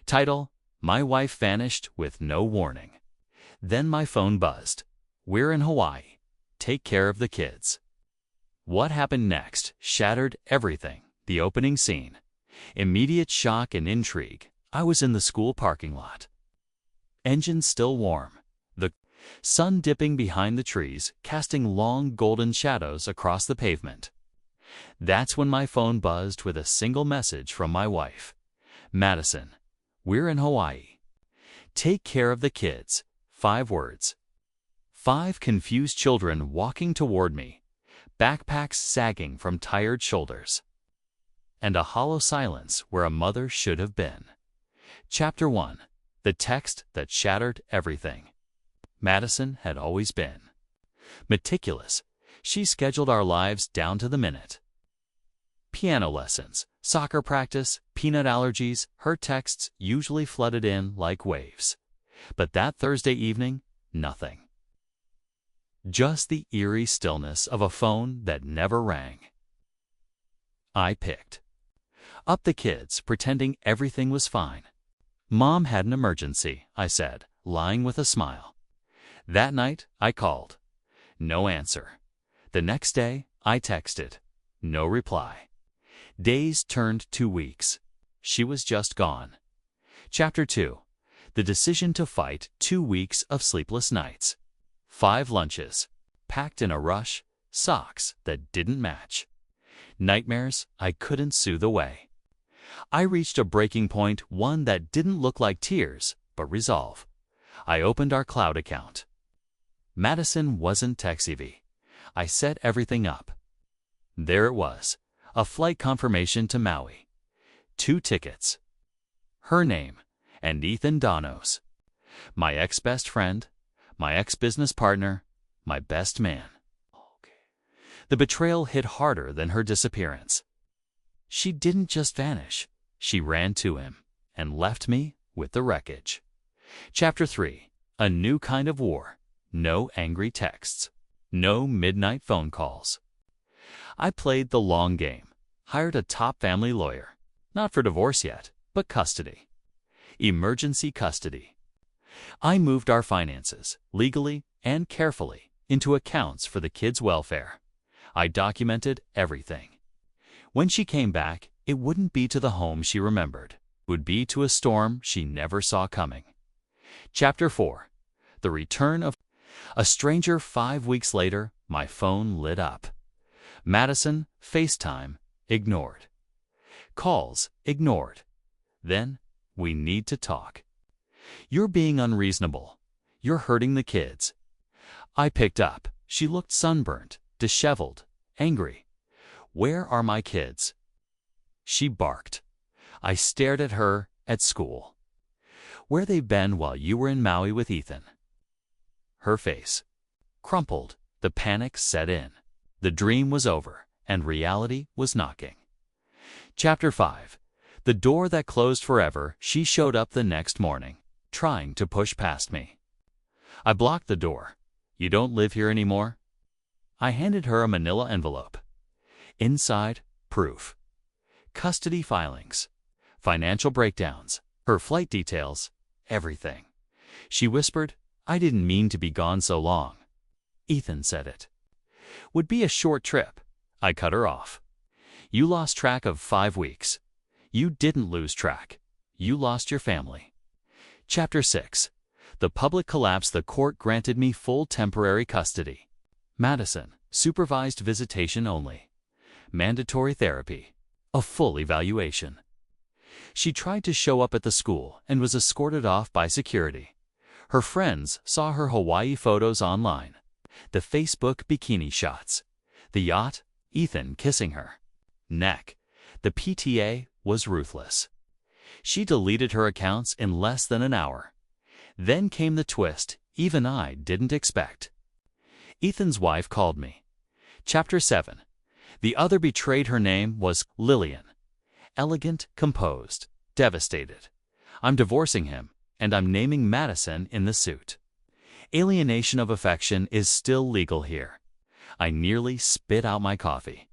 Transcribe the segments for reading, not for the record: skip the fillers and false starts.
Title: My wife vanished with no warning. Then my phone buzzed. We're in Hawaii. Take care of the kids. What happened next shattered everything. The opening scene. Immediate shock and intrigue. I was in the school parking lot. Engine still warm. The sun dipping behind the trees, casting long golden shadows across the pavement. That's when my phone buzzed with a single message from my wife. Madison, we're in Hawaii. Take care of the kids. 5 words. 5 confused children walking toward me, backpacks sagging from tired shoulders. And a hollow silence where a mother should have been. Chapter 1. The text that shattered everything. Madison had always been meticulous. She scheduled our lives down to the minute. Piano lessons, soccer practice, peanut allergies, her texts usually flooded in like waves. But that Thursday evening, nothing. Just the eerie stillness of a phone that never rang. I picked up the kids, pretending everything was fine. Mom had an emergency, I said, lying with a smile. That night, I called. No answer. The next day, I texted. No reply. Days turned to weeks. She was just gone. Chapter 2. The decision to fight 2 weeks of sleepless nights. 5 lunches, packed in a rush, socks that didn't match. Nightmares I couldn't soothe away. I reached a breaking point, one that didn't look like tears, but resolve. I opened our cloud account. Madison wasn't tech-savvy. I set everything up. There it was, a flight confirmation to Maui. 2 tickets. Her name, and Ethan Dono's. My ex-best friend, my ex-business partner, my best man. The betrayal hit harder than her disappearance. She didn't just vanish. She ran to him and left me with the wreckage. Chapter 3. A new kind of war. No angry texts. No midnight phone calls. I played the long game. Hired a top family lawyer. Not for divorce yet, but custody. Emergency custody. I moved our finances, legally and carefully, into accounts for the kids' welfare. I documented everything. When she came back, it wouldn't be to the home she remembered. It would be to a storm she never saw coming. Chapter 4. The return of a stranger. 5 weeks later, my phone lit up. Madison, FaceTime, ignored. Calls, ignored. Then, we need to talk. You're being unreasonable. You're hurting the kids. I picked up. She looked sunburnt, disheveled, angry. Where are my kids? She barked. I stared at her at school. Where they've been while you were in Maui with Ethan. Her face crumpled. The panic set in. The dream was over, and reality was knocking. Chapter 5. The door that closed forever. She showed up the next morning, trying to push past me. I blocked the door. You don't live here anymore? I handed her a manila envelope. Inside, proof. Custody filings. Financial breakdowns. Her flight details. Everything. She whispered, I didn't mean to be gone so long. Ethan said it. Would be a short trip. I cut her off. You lost track of 5 weeks. You didn't lose track. You lost your family. Chapter 6. The public collapse. The court granted me full temporary custody. Madison, supervised visitation only. Mandatory therapy. A full evaluation. She tried to show up at the school and was escorted off by security. Her friends saw her Hawaii photos online. The Facebook bikini shots. The yacht, Ethan kissing her. Neck. The PTA was ruthless. She deleted her accounts in less than an hour. Then came the twist even I didn't expect. Ethan's wife called me. Chapter 7. The other betrayed. Her name was Lillian. Elegant, composed, devastated. I'm divorcing him, and I'm naming Madison in the suit. Alienation of affection is still legal here. I nearly spit out my coffee.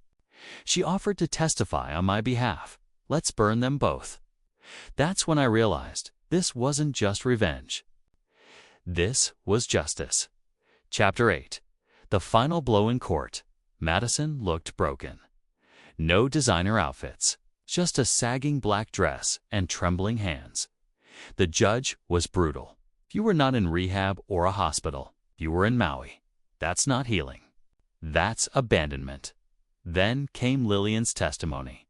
She offered to testify on my behalf. Let's burn them both. That's when I realized this wasn't just revenge. This was justice. Chapter 8. The final blow in court. Madison looked broken. No designer outfits, just a sagging black dress and trembling hands. The judge was brutal. You were not in rehab or a hospital. You were in Maui. That's not healing. That's abandonment. Then came Lillian's testimony.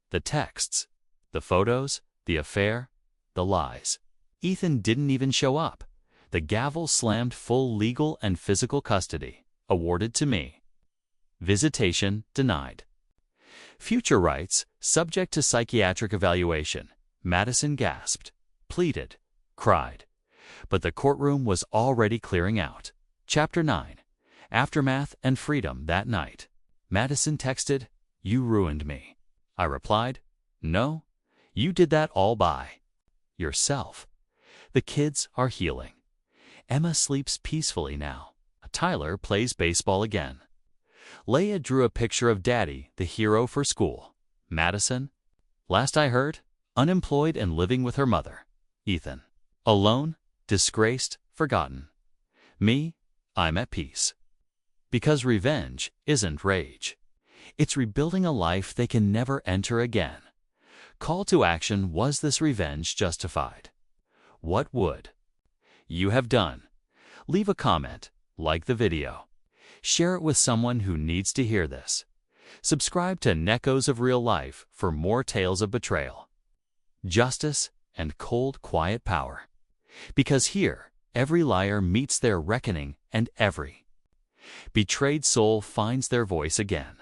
The texts, the photos, the affair, the lies. Ethan didn't even show up. The gavel slammed full legal and physical custody, awarded to me. Visitation denied. Future rights, subject to psychiatric evaluation. Madison gasped, pleaded, cried. But the courtroom was already clearing out. Chapter 9. Aftermath and freedom that night. Madison texted, "You ruined me." I replied, "No, you did that all by yourself." The kids are healing. Emma sleeps peacefully now. Tyler plays baseball again. Leia drew a picture of Daddy, the hero for school. Madison, last I heard, unemployed and living with her mother. Ethan, alone, disgraced, forgotten. Me, I'm at peace. Because revenge isn't rage. It's rebuilding a life they can never enter again. Call to action: was this revenge justified? What would you have done? Leave a comment, like the video. Share it with someone who needs to hear this. Subscribe to Neckos of Real Life for more tales of betrayal, justice, and cold, quiet power. Because here, every liar meets their reckoning and every betrayed soul finds their voice again.